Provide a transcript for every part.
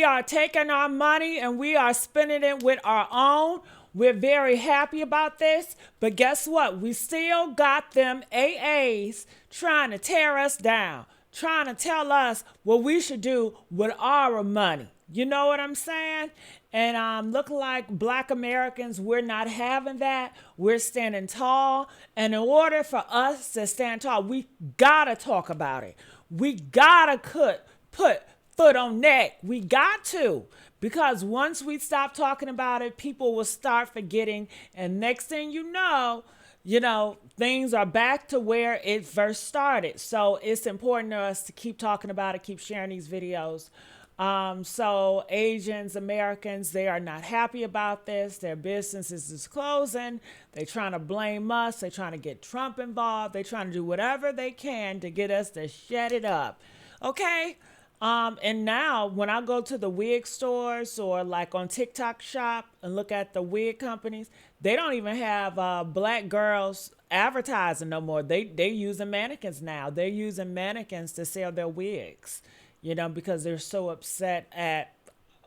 we are taking our money and we are spending it with our own. We're very happy about this, but guess what? We still got them AAs trying to tear us down, trying to tell us what we should do with our money. You know what I'm saying? And looking like Black Americans, we're not having that. We're standing tall. And in order for us to stand tall, we gotta talk about it. We gotta put foot on neck. We got to. Because once we stop talking about it, people will start forgetting. And next thing you know, things are back to where it first started. So it's important to us to keep talking about it, keep sharing these videos. So Asians, Americans, they are not happy about this. Their businesses is closing. They're trying to blame us. They're trying to get Trump involved. They're trying to do whatever they can to get us to shut it up. Okay? And now when I go to the wig stores or like on TikTok shop and look at the wig companies, they don't even have black girls advertising no more. They using mannequins now. They're using mannequins to sell their wigs, because they're so upset at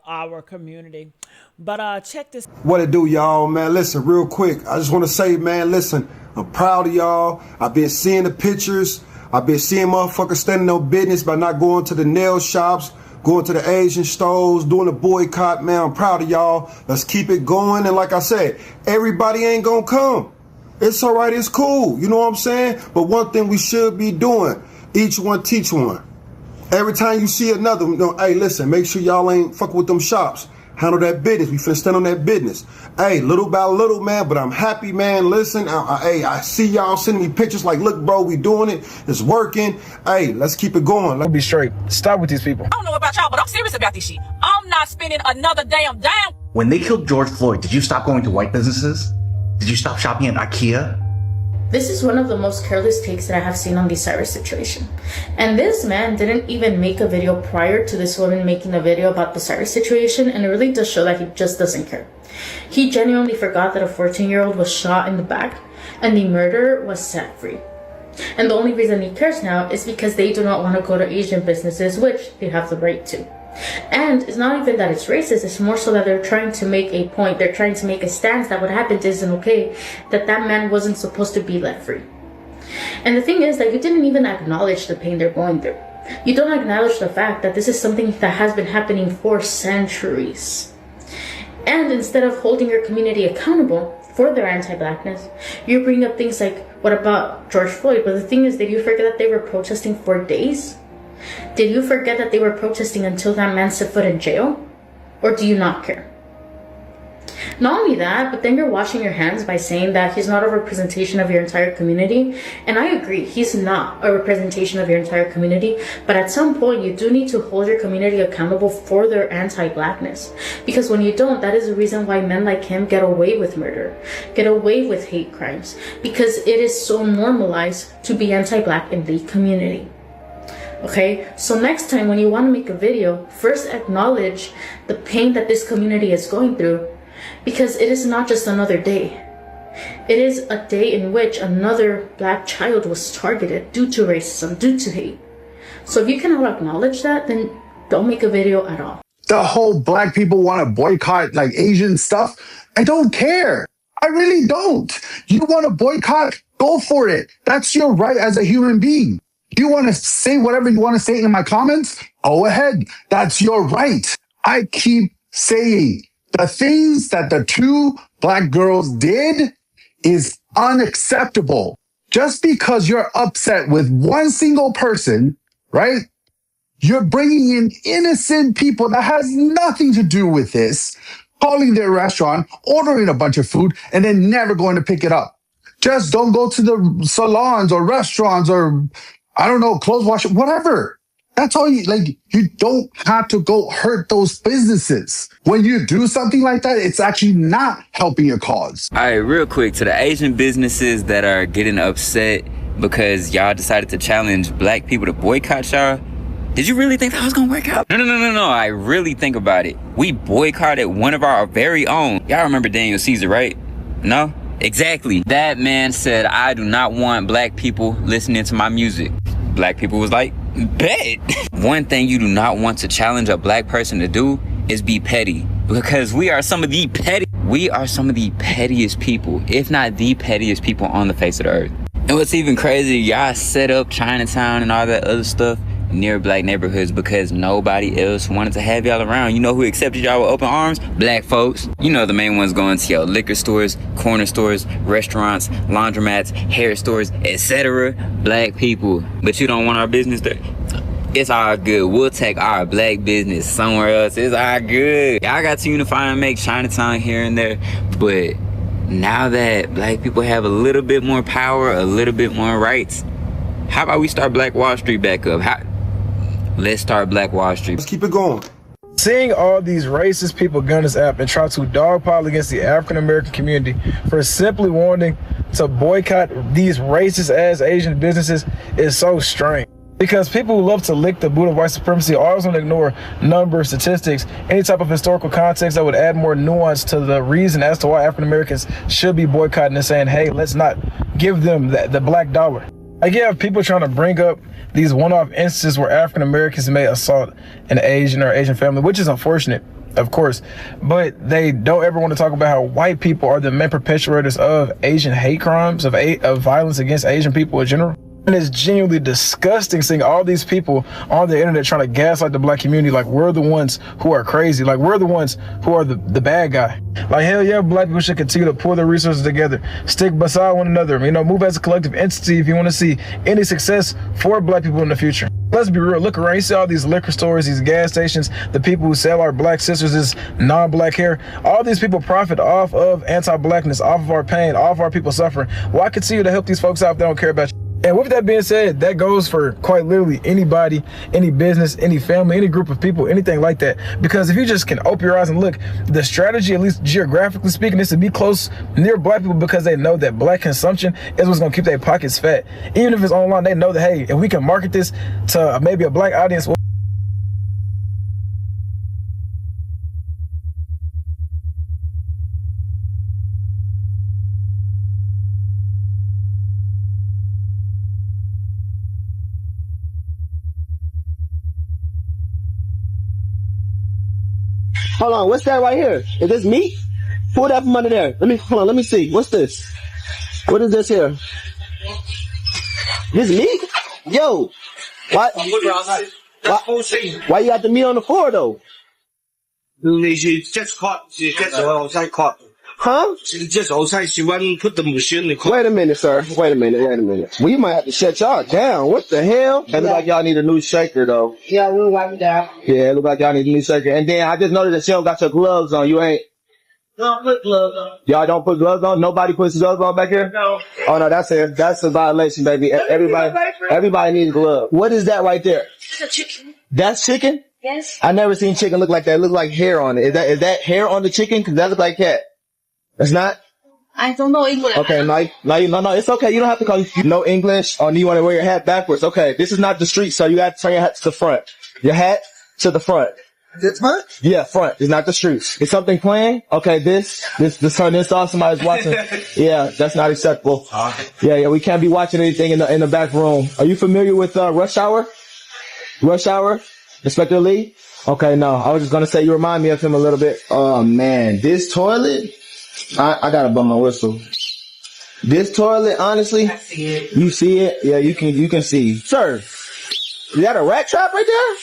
our community. But check this. What it do, y'all, man? Listen, real quick. I just want to say, man, listen, I'm proud of y'all. I've been seeing the pictures. I've been seeing motherfuckers standing on business by not going to the nail shops, going to the Asian stores, doing the boycott. Man, I'm proud of y'all. Let's keep it going. And like I said, everybody ain't gonna come. It's all right. It's cool. You know what I'm saying? But one thing we should be doing, each one teach one. Every time you see another, hey, listen, make sure y'all ain't fucking with them shops. Handle that business. We finna stand on that business. Hey, little by little, man, but I'm happy, man. Listen, I see y'all sending me pictures like, look, bro, we doing it. It's working. Hey, let's keep it going. Let's be straight. Stop with these people. I don't know about y'all, but I'm serious about this shit. I'm not spending another damn dime. When they killed George Floyd, did you stop going to white businesses? Did you stop shopping at IKEA? This is one of the most careless takes that I have seen on the Cyrus situation. And this man didn't even make a video prior to this woman making a video about the Cyrus situation, and it really does show that he just doesn't care. He genuinely forgot that a 14-year-old was shot in the back and the murderer was set free. And the only reason he cares now is because they do not want to go to Asian businesses, which they have the right to. And it's not even that it's racist, it's more so that they're trying to make a point, they're trying to make a stance that what happened isn't okay, that that man wasn't supposed to be let free. And the thing is that you didn't even acknowledge the pain they're going through. You don't acknowledge the fact that this is something that has been happening for centuries. And instead of holding your community accountable for their anti-blackness, you bring up things like, what about George Floyd? But the thing is, did you forget that they were protesting for days? Did you forget that they were protesting until that man set foot in jail? Or do you not care? Not only that, but then you're washing your hands by saying that he's not a representation of your entire community. And I agree, he's not a representation of your entire community. But at some point, you do need to hold your community accountable for their anti-blackness. Because when you don't, that is the reason why men like him get away with murder, get away with hate crimes. Because it is so normalized to be anti-black in the community. Okay, so next time when you want to make a video, first acknowledge the pain that this community is going through, because it is not just another day. It is a day in which another black child was targeted due to racism, due to hate. So if you cannot acknowledge that, then don't make a video at all. The whole black people want to boycott like Asian stuff. I don't care. I really don't. You want to boycott? Go for it. That's your right as a human being. You want to say whatever you want to say in my comments? Go ahead. That's your right. I keep saying the things that the two black girls did is unacceptable. Just because you're upset with one single person, right? You're bringing in innocent people that has nothing to do with this, calling their restaurant, ordering a bunch of food, and then never going to pick it up. Just don't go to the salons or restaurants or, I don't know, clothes washing, whatever. That's all you don't have to go hurt those businesses. When you do something like that, it's actually not helping your cause. All right, real quick, to the Asian businesses that are getting upset because y'all decided to challenge black people to boycott y'all, did you really think that was gonna work out? No. I really think about it. We boycotted one of our very own. Y'all remember Daniel Caesar, right? No? Exactly. That man said, I do not want black people listening to my music. Black people was like, Bet. One thing you do not want to challenge a black person to do is be petty, because we are some of the pettiest people, if not the pettiest people on the face of the earth. And what's even crazier, y'all set up Chinatown and all that other stuff near black neighborhoods because nobody else wanted to have y'all around. You know who accepted y'all with open arms? Black folks. You know the main ones going to your liquor stores, corner stores, restaurants, laundromats, hair stores, etc. Black people. But you don't want our business there? It's all good. We'll take our black business somewhere else. It's all good. Y'all got to unify and make Chinatown here and there. But now that black people have a little bit more power, a little bit more rights, how about we start Black Wall Street back up? Let's start Black Wall Street. Let's keep it going. Seeing all these racist people gun this app and try to dogpile against the African-American community for simply wanting to boycott these racist-ass Asian businesses is so strange. Because people who love to lick the boot of white supremacy always want to ignore numbers, statistics, any type of historical context that would add more nuance to the reason as to why African Americans should be boycotting and saying, hey, let's not give them the black dollar. Like, you have people trying to bring up these one-off instances where African Americans may assault an Asian or Asian family, which is unfortunate, of course, but they don't ever want to talk about how white people are the main perpetrators of Asian hate crimes, of violence against Asian people in general. And it's genuinely disgusting seeing all these people on the internet trying to gaslight the black community like we're the ones who are crazy, like we're the ones who are the bad guy. Like, hell yeah, black people should continue to pull their resources together, stick beside one another, you know, move as a collective entity if you want to see any success for black people in the future. Let's be real, look around, you see all these liquor stores, these gas stations, the people who sell our black sisters this non-black hair. All these people profit off of anti-blackness, off of our pain, off of our people suffering. Why continue to help these folks out if they don't care about you? And with that being said, that goes for quite literally anybody, any business, any family, any group of people, anything like that. Because if you just can open your eyes and look, the strategy, at least geographically speaking, is to be close near black people because they know that black consumption is what's going to keep their pockets fat. Even if it's online, they know that, hey, if we can market this to maybe a black audience, Hold on, what's that right here? Is this meat? Pull that from under there. Let me see. What's this? What is this here? This meat? Yo, why you got the meat on the floor though? Just caught. Huh? Just outside, she wouldn't put the machine in the car. Wait a minute, sir. Wait a minute. We might have to shut y'all down. What the hell? It look like y'all need a new shaker, though. Yeah, we wipe it down. Yeah, it look like y'all need a new shaker. And then I just noticed that you don't got your gloves on. You ain't. Don't put gloves on. Y'all don't put gloves on? Nobody puts gloves on back here? No. Oh, no, that's a violation, baby. Everybody needs gloves. What is that right there? It's a chicken. That's chicken? Yes. I never seen chicken look like that. It look like hair on it. Is that hair on the chicken? Cause that look like cat. That's not? I don't know English. Okay, no, it's okay. You don't have to call you know English or you want to wear your hat backwards. Okay, this is not the street, so you got to turn your hat to the front. Your hat to the front. This front? Yeah, front. It's not the streets. Is something playing? Okay, this turn this off. Somebody's watching. Yeah, that's not acceptable. Yeah, we can't be watching anything in the back room. Are you familiar with Rush Hour? Rush Hour? Inspector Lee? Okay, no. I was just gonna say you remind me of him a little bit. Oh man, this toilet. I gotta bum my whistle. This toilet, honestly, I see it. You see it? Yeah, you can see. Sir, is that a rat trap right there?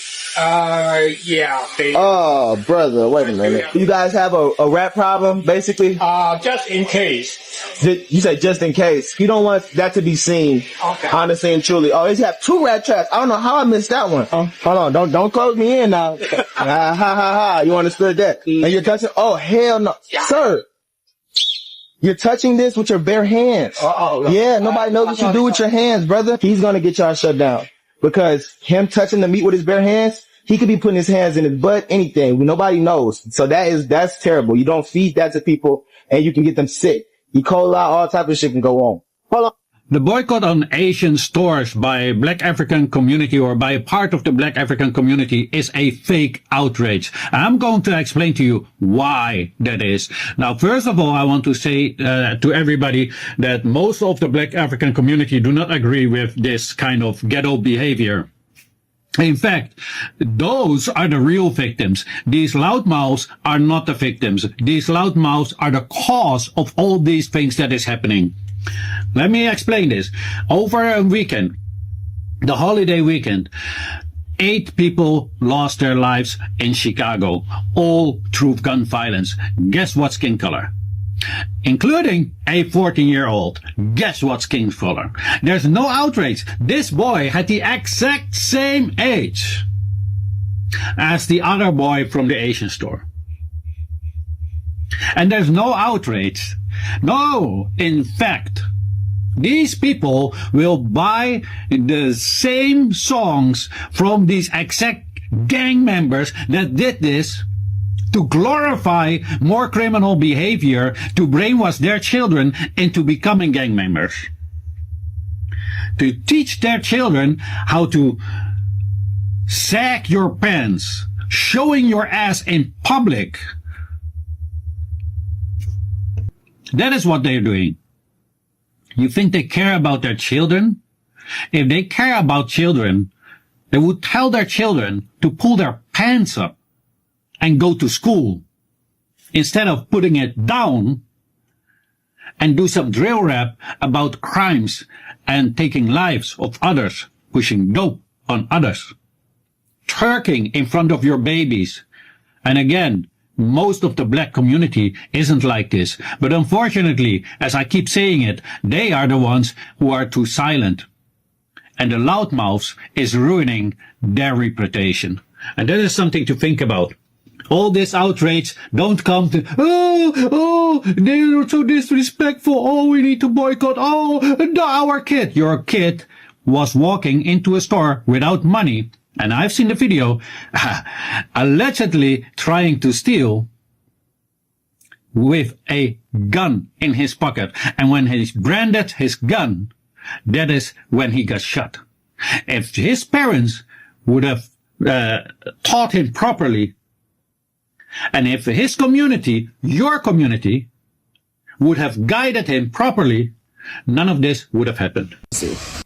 Yeah. Oh, brother, wait a minute. You guys have a rat problem, basically? Just in case. You say just in case. You don't want that to be seen. Okay. Honestly and truly. Oh, you have 2 rat traps. I don't know how I missed that one. Hold on. Don't close me in now. Ha. You understood that? And you're touching? Oh, hell no. Yeah. Sir. You're touching this with your bare hands. Yeah, nobody knows what you do with your hands, brother. He's gonna get y'all shut down. Because him touching the meat with his bare hands, he could be putting his hands in his butt, anything. Nobody knows. So that's terrible. You don't feed that to people and you can get them sick. E. coli, all type of shit can go on. Hold on. The boycott on Asian stores by Black African community or by a part of the Black African community is a fake outrage. I'm going to explain to you why that is. Now, first of all, I want to say to everybody that most of the Black African community do not agree with this kind of ghetto behavior. In fact, those are the real victims. These loudmouths are not the victims. These loudmouths are the cause of all these things that is happening. Let me explain this. Over a weekend, the holiday weekend, 8 people lost their lives in Chicago, all through gun violence. Guess what skin color? Including a 14-year-old. Guess what skin color? There's no outrage. This boy had the exact same age as the other boy from the Asian store. And there's no outrage. No, in fact, these people will buy the same songs from these exact gang members that did this to glorify more criminal behavior, to brainwash their children into becoming gang members. To teach their children how to sag your pants, showing your ass in public. That is what they're doing. You think they care about their children? If they care about children, they would tell their children to pull their pants up and go to school instead of putting it down and do some drill rap about crimes and taking lives of others, pushing dope on others, twerking in front of your babies. And again, most of the black community isn't like this. But unfortunately, as I keep saying it, they are the ones who are too silent. And the loudmouths is ruining their reputation. And that is something to think about. All this outrage don't come to, they are so disrespectful. Oh, we need to boycott. Our kid. Your kid was walking into a store without money. And I've seen the video, allegedly trying to steal with a gun in his pocket. And when he branded his gun, that is when he got shot. If his parents would have taught him properly, and if his community, your community, would have guided him properly, none of this would have happened.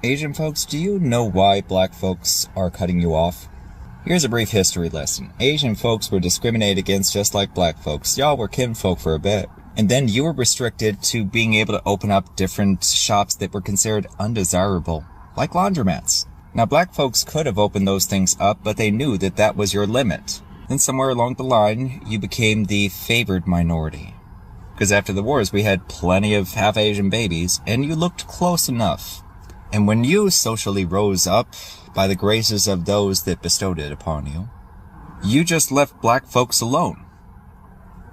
Asian folks, do you know why black folks are cutting you off? Here's a brief history lesson. Asian folks were discriminated against just like black folks. Y'all were kinfolk for a bit. And then you were restricted to being able to open up different shops that were considered undesirable, like laundromats. Now, black folks could have opened those things up, but they knew that that was your limit. Then somewhere along the line, you became the favored minority. Because after the wars, we had plenty of half-Asian babies, and you looked close enough. And when you socially rose up by the graces of those that bestowed it upon you, you just left black folks alone.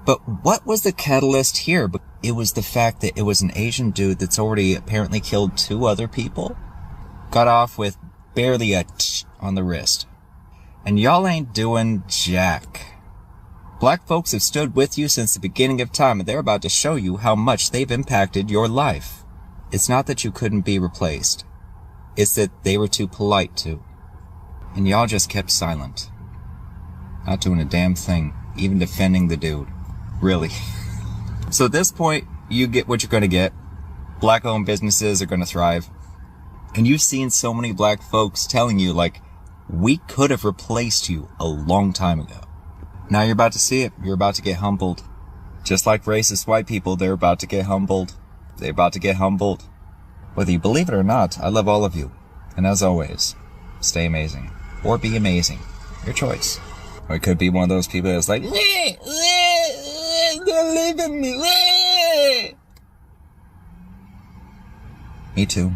But what was the catalyst here? It was the fact that it was an Asian dude that's already apparently killed 2 other people, got off with barely a tch on the wrist. And y'all ain't doing jack. Black folks have stood with you since the beginning of time, and they're about to show you how much they've impacted your life. It's not that you couldn't be replaced. It's that they were too polite to. And y'all just kept silent. Not doing a damn thing, even defending the dude. Really. So at this point, you get what you're gonna get. Black-owned businesses are gonna thrive. And you've seen so many black folks telling you, like, we could have replaced you a long time ago. Now you're about to see it. You're about to get humbled. Just like racist white people, they're about to get humbled. They're about to get humbled. Whether you believe it or not, I love all of you. And as always, stay amazing. Or be amazing. Your choice. Or it could be one of those people that's like, don't leave me. Me too.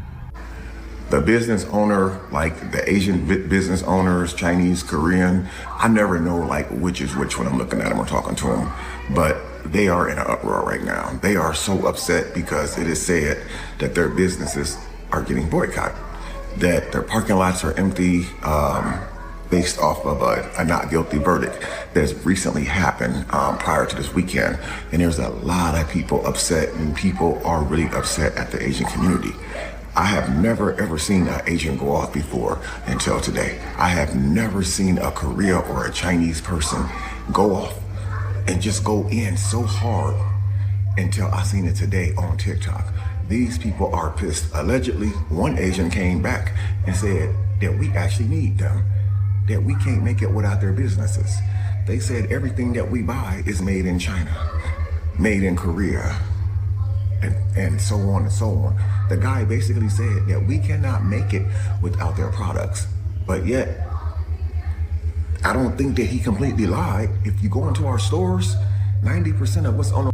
The business owner, like the Asian business owners, Chinese, Korean, I never know like which is which when I'm looking at them or talking to them, but they are in an uproar right now. They are so upset because it is said that their businesses are getting boycotted, that their parking lots are empty, based off of a not guilty verdict that's recently happened prior to this weekend. And there's a lot of people upset, and people are really upset at the Asian community. I have never ever seen an Asian go off before until today. I have never seen a Korea or a Chinese person go off and just go in so hard until I seen it today on TikTok. These people are pissed. Allegedly, one Asian came back and said that we actually need them. that we can't make it without their businesses. They said everything that we buy is made in China, made in Korea, and so on and so on. The guy basically said that we cannot make it without their products. But yet, I don't think that he completely lied. If you go into our stores, 90% of what's on the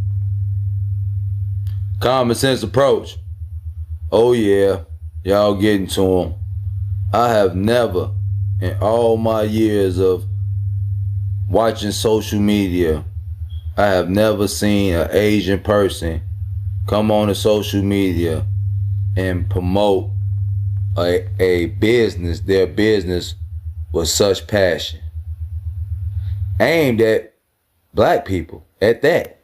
common sense approach. Oh yeah, y'all getting to him. I have never, in all my years of watching social media, I have never seen an Asian person come on to social media and promote a business, their business, with such passion. Aimed at black people, at that.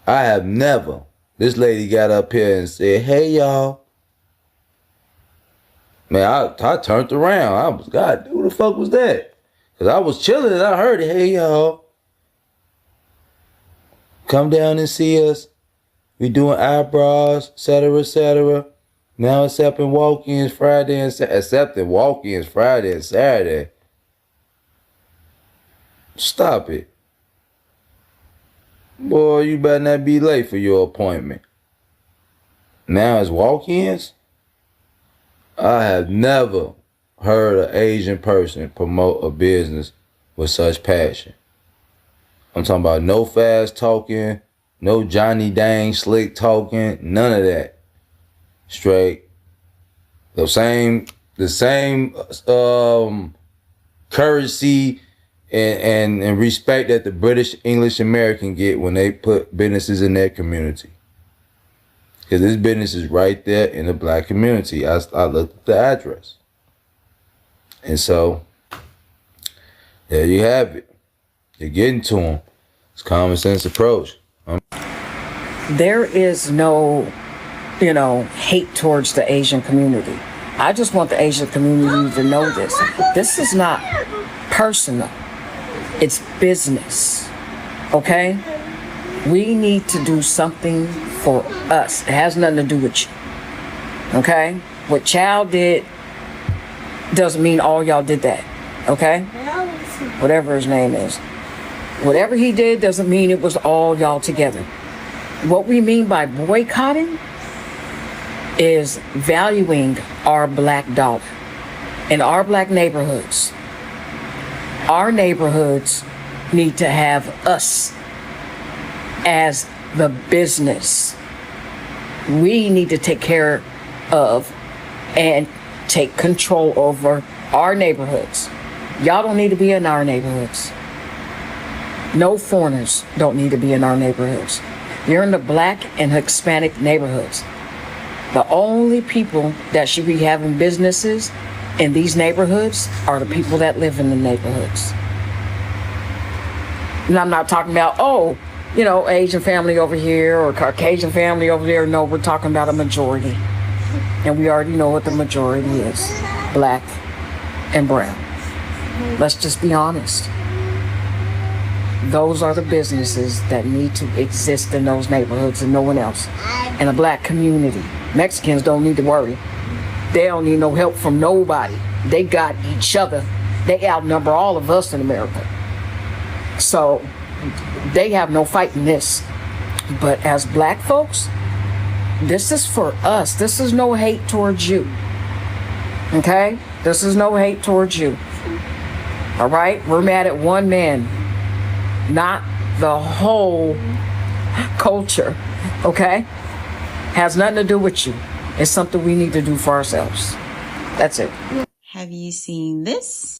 I have never. This lady got up here and said, hey y'all. Man, I turned around. I was, God, who the fuck was that? Because I was chilling and I heard it. Hey y'all. Come down and see us. We doing eyebrows, etc., etc. Now accepting walk-ins Friday and accepting walk-ins Friday and Saturday. Stop it. Boy, you better not be late for your appointment. Now it's walk-ins? I have never heard an Asian person promote a business with such passion. I'm talking about no fast talking, no Johnny Dang slick talking, none of that. Straight. The same courtesy and respect that the British English American get when they put businesses in their community. Because this business is right there in the black community. I looked at the address. And so, there you have it. You're getting to them. It's common sense approach. There is no, hate towards the Asian community. I just want the Asian community to know this. This is not personal. It's business. Okay? We need to do something for us. It has nothing to do with you. Okay? What Chow did doesn't mean all y'all did that. Okay? Whatever his name is. Whatever he did doesn't mean it was all y'all together. What we mean by boycotting is valuing our black dollar in our black neighborhoods. Our neighborhoods need to have us as the business. We need to take care of and take control over our neighborhoods. Y'all don't need to be in our neighborhoods. No foreigners don't need to be in our neighborhoods. You're in the black and Hispanic neighborhoods. The only people that should be having businesses in these neighborhoods are the people that live in the neighborhoods. And I'm not talking about, Asian family over here or Caucasian family over there. No, we're talking about a majority. And we already know what the majority is. Black and brown. Let's just be honest. Those are the businesses that need to exist in those neighborhoods and no one else. And a black community. Mexicans don't need to worry. They don't need no help from nobody. They got each other. They outnumber all of us in America. So they have no fight in this. But as black folks, this is for us. This is no hate towards you. Okay? This is no hate towards you. All right? We're mad at one man, not the whole culture. Okay? Has nothing to do with you. It's something we need to do for ourselves. That's it. Have you seen this?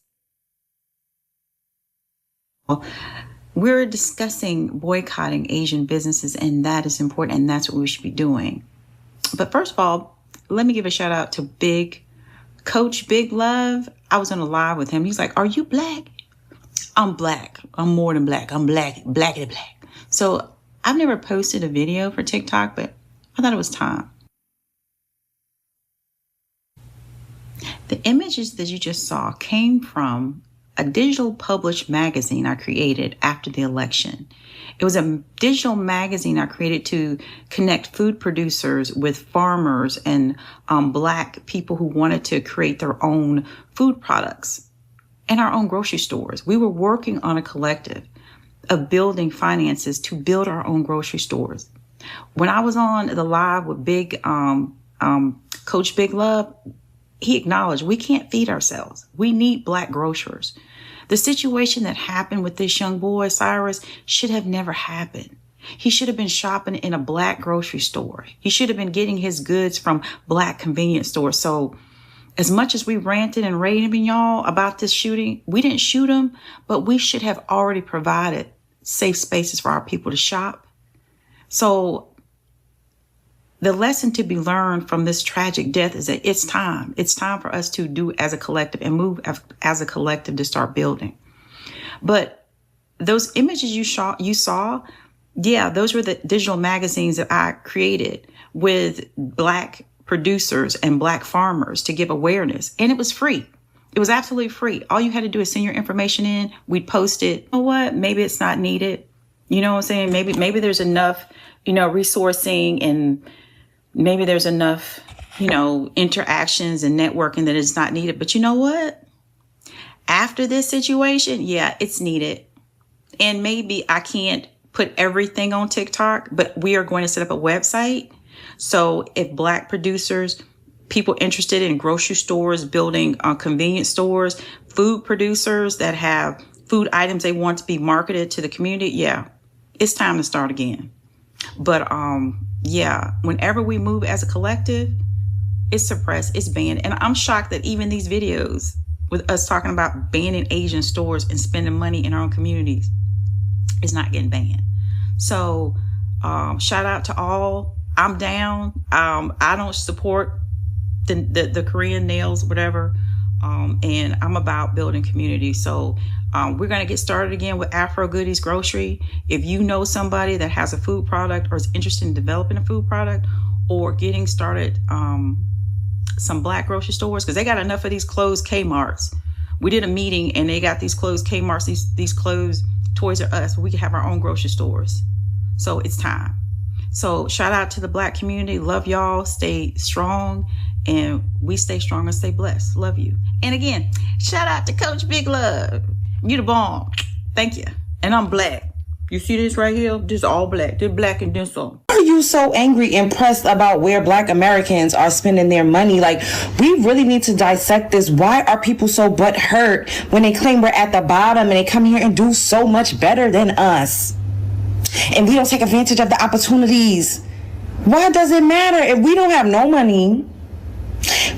We're discussing boycotting Asian businesses, and that is important, and that's what we should be doing. But first of all, let me give a shout out to Coach Big Love. I was on a live with him. He's like, "Are you black?" I'm black. I'm more than black. I'm blackity black. So I've never posted a video for TikTok, but I thought it was time. The images that you just saw came from a digital published magazine I created after the election. It was a digital magazine I created to connect food producers with farmers and black people who wanted to create their own food products. in our own grocery stores. We were working on a collective of building finances to build our own grocery stores. When I was on the live with Coach Big Love, he acknowledged we can't feed ourselves. We need Black grocers. The situation that happened with this young boy, Cyrus, should have never happened. He should have been shopping in a Black grocery store. He should have been getting his goods from Black convenience stores. So as much as we ranted and raved y'all about this shooting, we didn't shoot him, but we should have already provided safe spaces for our people to shop. So the lesson to be learned from this tragic death is that it's time. It's time for us to do as a collective and move as a collective to start building. But those images you saw, yeah, those were the digital magazines that I created with Black producers and Black farmers to give awareness. And it was free. It was absolutely free. All you had to do is send your information in. We'd post it. You know what? Maybe it's not needed. You know what I'm saying? Maybe there's enough, resourcing, and maybe there's enough, interactions and networking that it's not needed. But you know what? After this situation, yeah, it's needed. And maybe I can't put everything on TikTok, but we are going to set up a website. So if Black producers, people interested in grocery stores, building convenience stores, food producers that have food items they want to be marketed to the community, yeah, it's time to start again. But yeah, whenever we move as a collective, it's suppressed, it's banned. And I'm shocked that even these videos with us talking about banning Asian stores and spending money in our own communities is not getting banned. So shout out to all. I'm down. I don't support the Korean nails, whatever. And I'm about building community. So we're going to get started again with Afro Goodies Grocery. If you know somebody that has a food product or is interested in developing a food product or getting started some Black grocery stores, because they got enough of these closed Kmarts. We did a meeting and they got these closed Kmarts, these closed Toys R Us. We can have our own grocery stores. So it's time. So shout out to the Black community. Love y'all. Stay strong. And we stay strong and stay blessed. Love you. And again, shout out to Coach Big Love. You the bomb. Thank you. And I'm Black. You see this right here? This is all Black. This Black and this all. Why are you so angry and pressed about where Black Americans are spending their money? Like, we really need to dissect this. Why are people so butthurt when they claim we're at the bottom and they come here and do so much better than us? And we don't take advantage of the opportunities. Why does it matter if we don't have no money?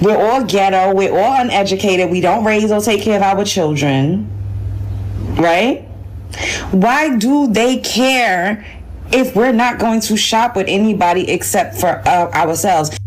We're all ghetto. We're all uneducated. We don't raise or take care of our children. Right? Why do they care if we're not going to shop with anybody except for ourselves?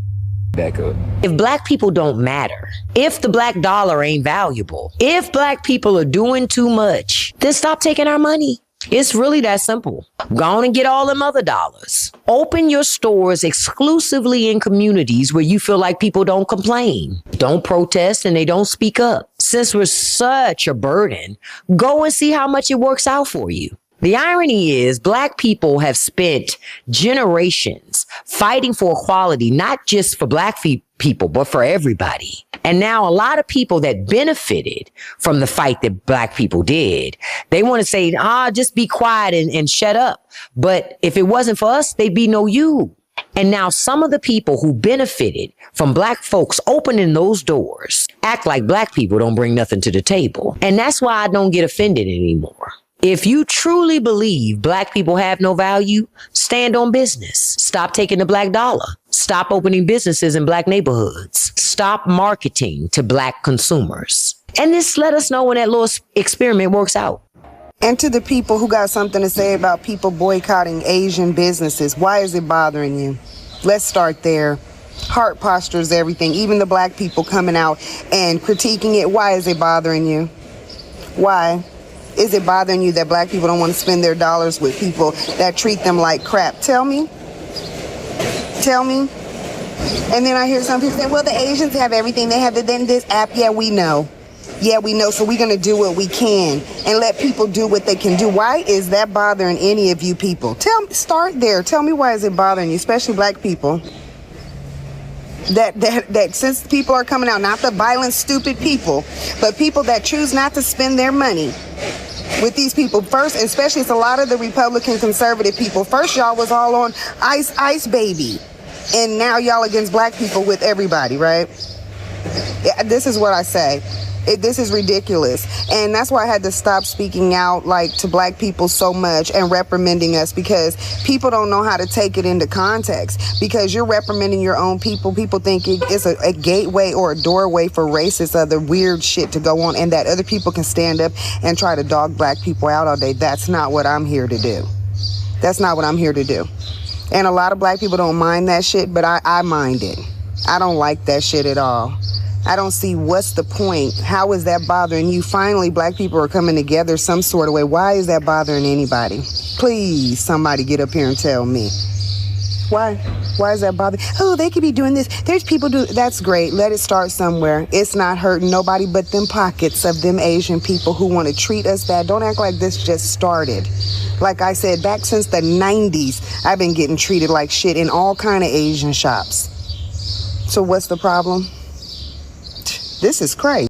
Back up. If Black people don't matter, if the Black dollar ain't valuable, if Black people are doing too much, then stop taking our money. It's really that simple. Go on and get all them other dollars. Open your stores exclusively in communities where you feel like people don't complain, don't protest, and they don't speak up. Since we're such a burden, go and see how much it works out for you. The irony is Black people have spent generations fighting for equality, not just for Black people, but for everybody. And now a lot of people that benefited from the fight that Black people did, they want to say, just be quiet and shut up. But if it wasn't for us, they'd be no you. And now some of the people who benefited from Black folks opening those doors act like Black people don't bring nothing to the table. And that's why I don't get offended anymore. If you truly believe Black people have no value, stand on business. Stop taking the Black dollar. Stop opening businesses in Black neighborhoods. Stop marketing to Black consumers. And just let us know when that little experiment works out. And to the people who got something to say about people boycotting Asian businesses, why is it bothering you? Let's start there. Heart posture is everything. Even the Black people coming out and critiquing it, why is it bothering you? Why? Is it bothering you that Black people don't want to spend their dollars with people that treat them like crap? Tell me. Tell me. And then I hear some people say, well, the Asians have everything. They have this app. Yeah, we know. Yeah, we know. So we're going to do what we can and let people do what they can do. Why is that bothering any of you people? Start there. Tell me why is it bothering you, especially Black people. That since people are coming out, not the violent, stupid people, but people that choose not to spend their money with these people first, especially it's a lot of the Republican conservative people. First, y'all was all on Ice Baby, and now y'all against black people with everybody, right? Yeah, this is what I say. This is ridiculous, and that's why I had to stop speaking out like to black people so much and reprimanding us, because people don't know how to take it into context. Because you're reprimanding your own people, people think it's a gateway or a doorway for racist other weird shit to go on, and that other people can stand up and try to dog black people out all day. That's not what I'm here to do. That's not what I'm here to do. And a lot of black people don't mind that shit, but I mind it. I don't like that shit at all. I don't see what's the point. How is that bothering you? Finally, black people are coming together some sort of way. Why is that bothering anybody? Please, somebody get up here and tell me. Why? Why is that bothering? Oh, they could be doing this. There's people do. That's great. Let it start somewhere. It's not hurting nobody but them pockets of them Asian people who want to treat us bad. Don't act like this just started. Like I said, back since the 90s, I've been getting treated like shit in all kind of Asian shops. So what's the problem? This is crazy.